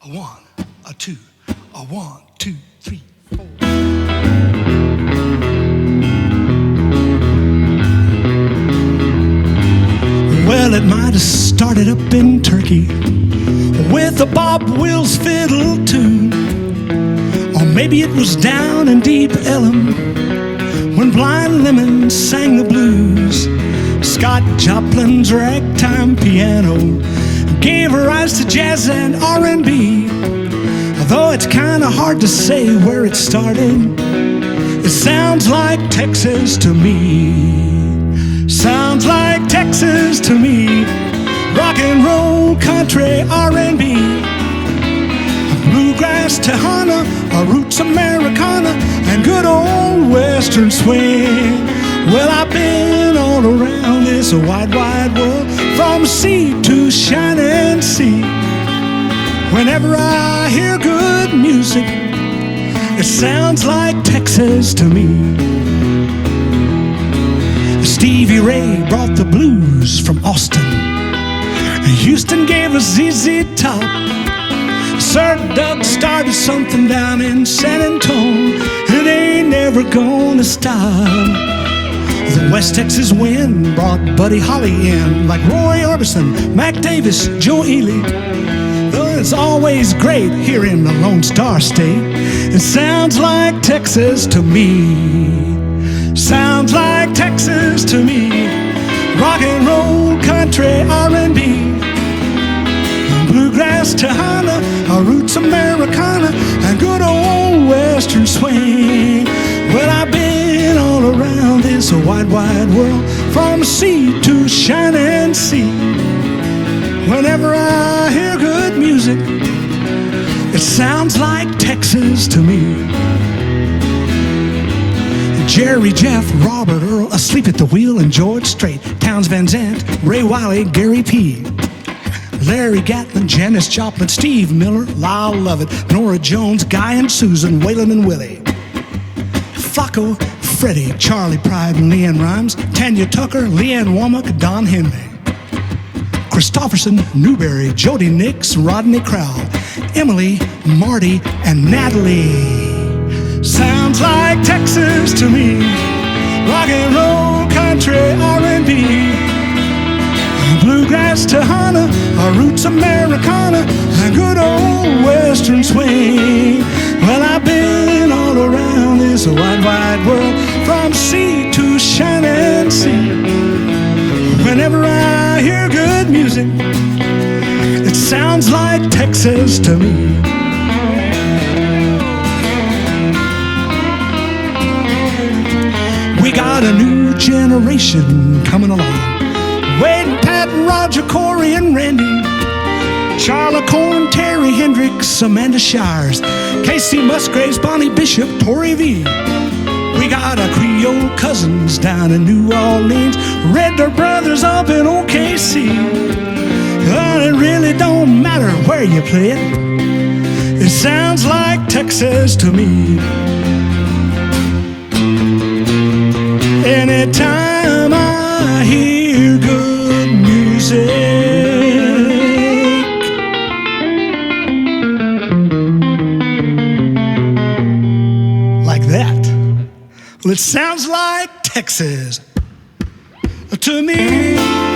A one, a two, a 1, 2, 3, 4. Well, it might have started up in Turkey with a Bob Wills fiddle tune, or maybe it was down in Deep Ellum when Blind Lemon sang the blues. Scott Joplin's ragtime piano gave rise to jazz and R&B. Though it's kinda hard to say where it started, it sounds like Texas to me. Sounds like Texas to me. Rock and roll, country, R&B, bluegrass, Tejana, roots Americana, and good old western swing. Well, I've been all around this wide, wide world, from sea to shining sea. Whenever I hear good music, it sounds like Texas to me. Stevie Ray brought the blues from Austin. Houston gave us ZZ Top. Sir Doug started something down in San Antonio. It ain't never gonna stop. The West Texas wind brought Buddy Holly in, like Roy Orbison, Mac Davis, Joe Ely. Though it's always great here in the Lone Star State, it sounds like Texas to me. Sounds like Texas to me. Rock and roll, country, R&B, bluegrass, Tejana, roots Americana, and good old western swing. Well, I've been all around this wide, wide world, from sea to shining sea. Whenever I hear good music, it sounds like Texas to me. Jerry, Jeff, Robert, Earl, asleep at the wheel, and George Strait, Towns Van Zandt, Ray Wiley, Gary P., Larry Gatlin, Janis Joplin, Steve Miller, Lyle Lovett, Nora Jones, Guy and Susan, Waylon and Willie, Flacco, Freddie, Charlie Pride and Leanne Rhymes, Tanya Tucker, Leanne Womack, Don Henley, Christopherson, Newberry, Jody Nix, Rodney Crowell, Emily, Marty, and Natalie. Sounds like Texas to me. Rock and roll, country, R&B, bluegrass, Tejana, roots Americana, and good old western swing. Well, I've been all around this wide, wide world, from sea to shining sea. Whenever I hear good music, it sounds like Texas to me. We got a new generation coming along. Wade and Pat and Roger, Corey and Randy, Charlotte Corn, Terry Hendricks, Amanda Shires, Casey Musgraves, Bonnie Bishop, Tori V. We got our Creole cousins down in New Orleans, Red Dirt Brothers up in OKC. It really don't matter where you play it, it sounds like Texas to me. Anytime I hear good music like that, well, it sounds like Texas to me.